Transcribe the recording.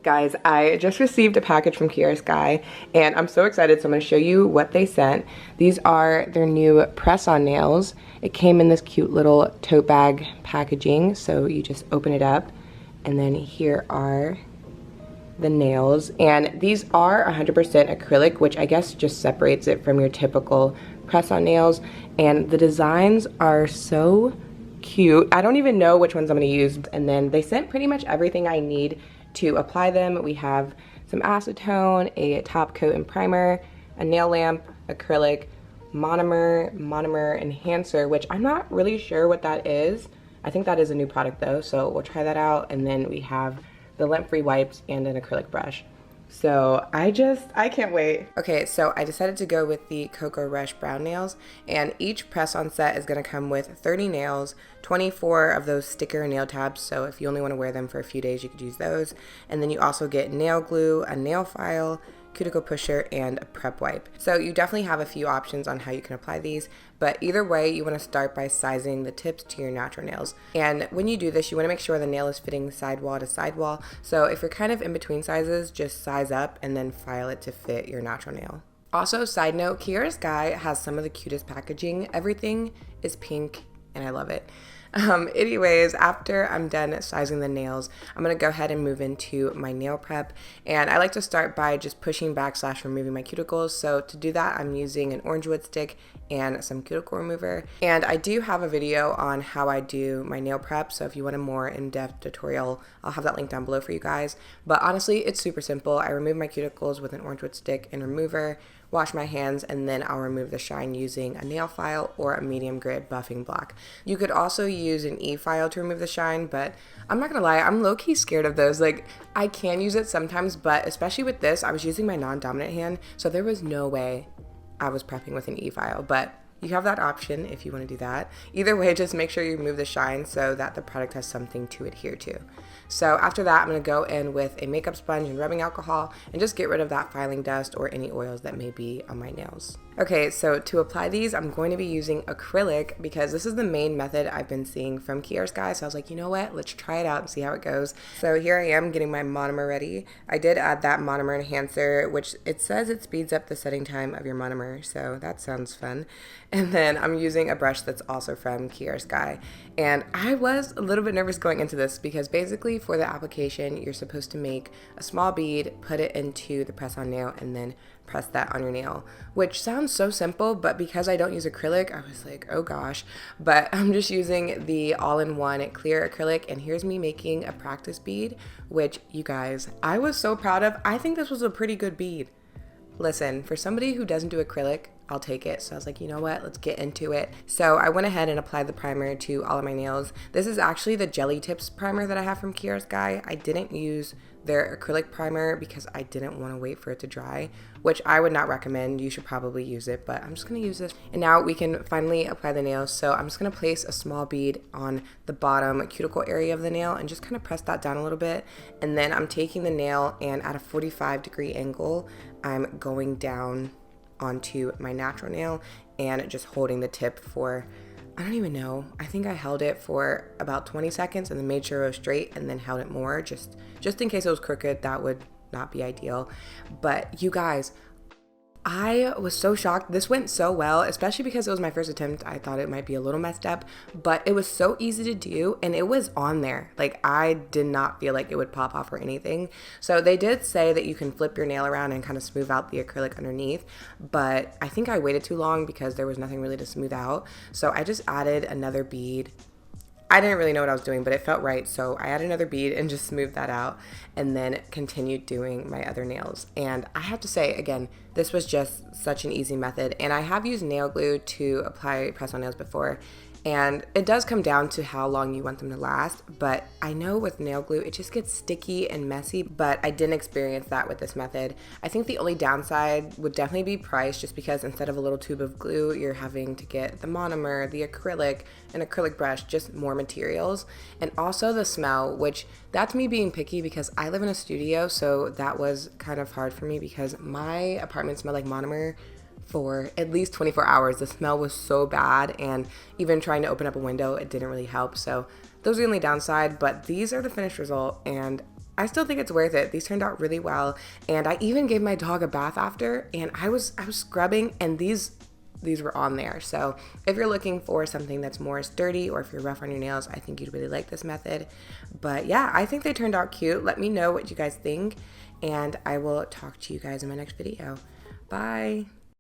Guys, I just received a package from Kiara Sky and I'm so excited, so I'm going to show you what they sent. These are their new press-on nails. It came in this cute little tote bag packaging, so you just open it up and then here are the nails. And these are 100% acrylic, which I guess just separates it from your typical press-on nails. And the designs are so cute. I don't even know which ones I'm going to use. And then they sent pretty much everything I need to apply them. We have some acetone, a top coat and primer, a nail lamp, acrylic, monomer enhancer, which I'm not really sure what that is. I think that is a new product though, so we'll try that out. And then we have the lint-free wipes and an acrylic brush. So I can't wait. Okay, so I decided to go with the Cocoa Rush brown nails, and each press-on set is gonna come with 30 nails, 24 of those sticker nail tabs, so if you only wanna wear them for a few days, you could use those. And then you also get nail glue, a nail file, cuticle pusher, and a prep wipe. So you definitely have a few options on how you can apply these, but either way, you want to start by sizing the tips to your natural nails. And when you do this, you want to make sure the nail is fitting sidewall to sidewall. So if you're kind of in between sizes, just size up and then file it to fit your natural nail. Also, side note, Kiara Sky has some of the cutest packaging. Everything is pink and I love it. Anyways, after I'm done sizing the nails, I'm going to go ahead and move into my nail prep. And I like to start by just pushing back / removing my cuticles. So to do that, I'm using an orange wood stick and some cuticle remover. And I do have a video on how I do my nail prep. So if you want a more in-depth tutorial, I'll have that link down below for you guys. But honestly, it's super simple. I remove my cuticles with an orange wood stick and remover, wash my hands, and then I'll remove the shine using a nail file or a medium grit buffing block. You could also use an e-file to remove the shine, but I'm not gonna lie, I'm low-key scared of those. Like, I can use it sometimes, but especially with this, I was using my non-dominant hand, so there was no way I was prepping with an e-file, but you have that option if you want to do that. Either way, just make sure you remove the shine so that the product has something to adhere to. So after that, I'm going to go in with a makeup sponge and rubbing alcohol and just get rid of that filing dust or any oils that may be on my nails. Okay, so to apply these, I'm going to be using acrylic because this is the main method I've been seeing from Kiara Sky. So I was like, you know what, let's try it out and see how it goes. So here I am getting my monomer ready. I did add that monomer enhancer, which it says it speeds up the setting time of your monomer. So that sounds fun. And then I'm using a brush that's also from Kiara Sky. And I was a little bit nervous going into this because basically for the application, you're supposed to make a small bead, put it into the press-on nail, and then press that on your nail, which sounds so simple, but because I don't use acrylic, I was like, oh gosh. But I'm just using the all-in-one clear acrylic, and here's me making a practice bead, which you guys, I was so proud of. I think this was a pretty good bead. Listen, for somebody who doesn't do acrylic, I'll take it. So I was like, you know what, let's get into it. So I went ahead and applied the primer to all of my nails. This is actually the Jelly Tips primer that I have from Kiara Sky. I didn't use their acrylic primer because I didn't want to wait for it to dry, which I would not recommend. You should probably use it, but I'm just going to use this. And now we can finally apply the nails. So I'm just going to place a small bead on the bottom cuticle area of the nail and just kind of press that down a little bit. And then I'm taking the nail and at a 45-degree angle, I'm going down onto my natural nail and just holding the tip for, I don't even know, I think I held it for about 20 seconds and then made sure it was straight and then held it more just in case it was crooked. That would not be ideal. But you guys, I was so shocked. This went so well, especially because it was my first attempt. I thought it might be a little messed up, but it was so easy to do and it was on there. Like, I did not feel like it would pop off or anything. So they did say that you can flip your nail around and kind of smooth out the acrylic underneath, but I think I waited too long because there was nothing really to smooth out. So I just added another bead. I didn't really know what I was doing, but it felt right. So I added another bead and just smoothed that out and then continued doing my other nails. And I have to say, again, this was just such an easy method. And I have used nail glue to apply press-on nails before. And it does come down to how long you want them to last, but I know with nail glue, it just gets sticky and messy, but I didn't experience that with this method. I think the only downside would definitely be price, just because instead of a little tube of glue, you're having to get the monomer, the acrylic, an acrylic brush, just more materials. And also the smell, which that's me being picky because I live in a studio, so that was kind of hard for me because my apartment smelled like monomer for at least 24 hours. The smell was so bad, and even trying to open up a window, it didn't really help. So those are the only downside, but these are the finished result, and I still think it's worth it. These turned out really well. And I even gave my dog a bath after, and I was scrubbing, and these were on there. So if you're looking for something that's more sturdy, or if you're rough on your nails, I think you'd really like this method. But yeah, I think they turned out cute. Let me know what you guys think, and I will talk to you guys in my next video. Bye.